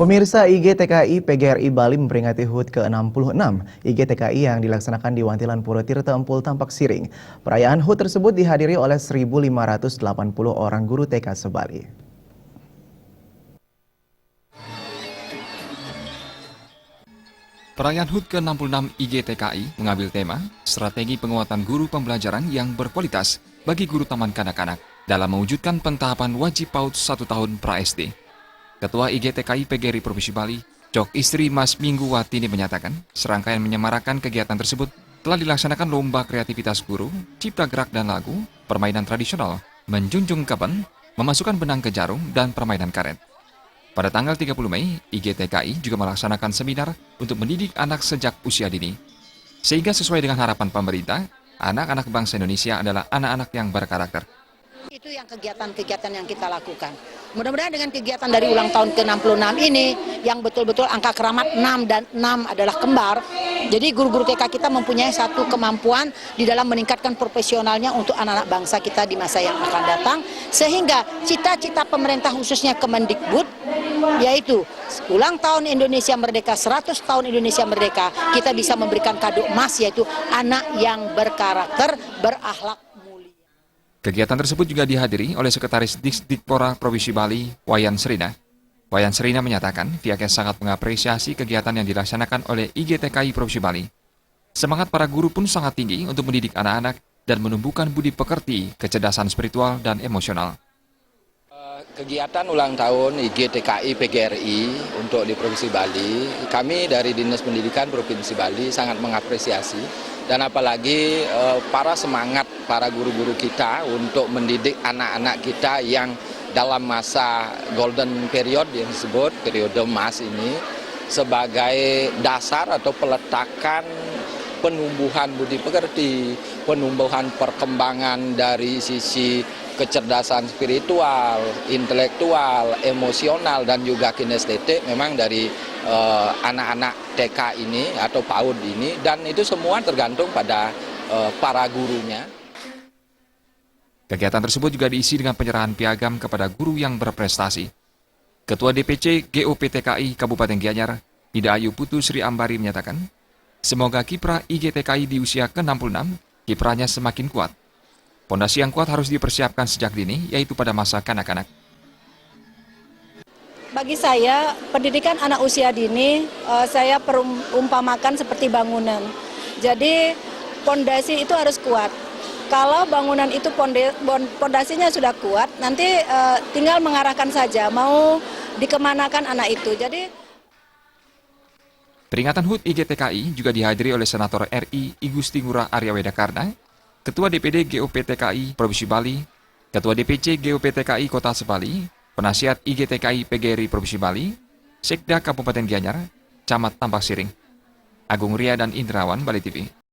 Pemirsa, IGTKI PGRI Bali memperingati HUT ke-66. IGTKI yang dilaksanakan di Wantilan Puro Tirta Empul Tampak Siring. Perayaan HUT tersebut dihadiri oleh 1.580 orang guru TK se-Bali. Perayaan HUT ke-66 IGTKI mengambil tema strategi penguatan guru pembelajaran yang berkualitas bagi guru taman kanak-kanak dalam mewujudkan pentahapan wajib PAUD 1 tahun pra-SD. Ketua IGTKI PGRI Provinsi Bali, Jok Istri Mas Minggu Watini menyatakan, serangkaian menyemarakan kegiatan tersebut telah dilaksanakan lomba kreativitas guru, cipta gerak dan lagu, permainan tradisional, menjunjung kapan, memasukkan benang ke jarum, dan permainan karet. Pada tanggal 30 Mei, IGTKI juga melaksanakan seminar untuk mendidik anak sejak usia dini. Sehingga sesuai dengan harapan pemerintah, anak-anak bangsa Indonesia adalah anak-anak yang berkarakter. Itu yang kegiatan-kegiatan yang kita lakukan. Mudah-mudahan dengan kegiatan dari ulang tahun ke-66 ini, yang betul-betul angka keramat 6 dan 6 adalah kembar, jadi guru-guru TK kita mempunyai satu kemampuan di dalam meningkatkan profesionalnya untuk anak-anak bangsa kita di masa yang akan datang, sehingga cita-cita pemerintah khususnya Kemendikbud, yaitu ulang tahun Indonesia Merdeka, 100 tahun Indonesia Merdeka, kita bisa memberikan kado emas, yaitu anak yang berkarakter, berakhlak. Kegiatan tersebut juga dihadiri oleh Sekretaris Dikdikpora Provinsi Bali, Wayan Srina. Wayan Srina menyatakan pihaknya sangat mengapresiasi kegiatan yang dilaksanakan oleh IGTKI Provinsi Bali. Semangat para guru pun sangat tinggi untuk mendidik anak-anak dan menumbuhkan budi pekerti, kecerdasan spiritual, dan emosional. Kegiatan ulang tahun IGTKI PGRI untuk di Provinsi Bali, kami dari Dinas Pendidikan Provinsi Bali sangat mengapresiasi, dan apalagi semangat para guru-guru kita untuk mendidik anak-anak kita yang dalam masa golden period yang disebut periode emas ini sebagai dasar atau peletakan penumbuhan budi pekerti, penumbuhan perkembangan dari sisi kecerdasan spiritual, intelektual, emosional, dan juga kinestetik memang dari anak-anak TK ini atau PAUD ini, dan itu semua tergantung pada para gurunya. Kegiatan tersebut juga diisi dengan penyerahan piagam kepada guru yang berprestasi. Ketua DPC GOPTKI Kabupaten Gianyar, Ida Ayu Putu Sri Ambari menyatakan, semoga kiprah IGTKI di usia ke-66 kiprahnya semakin kuat. Pondasi yang kuat harus dipersiapkan sejak dini, yaitu pada masa kanak-kanak. Bagi saya, pendidikan anak usia dini, saya perumpamakan seperti bangunan. Jadi, pondasi itu harus kuat. Kalau bangunan itu pondasinya sudah kuat, nanti tinggal mengarahkan saja, mau dikemanakan anak itu. Jadi, peringatan HUT IGTKI juga dihadiri oleh Senator RI Igusti Ngurah Arya Wedakarna, Ketua DPD GOPTKI Provinsi Bali, Ketua DPC GOPTKI Kota Sebali, Penasihat IGTKI PGRI Provinsi Bali, Sekda Kabupaten Gianyar, Camat Tampak Siring. Agung Ria dan Indrawan, Bali TV.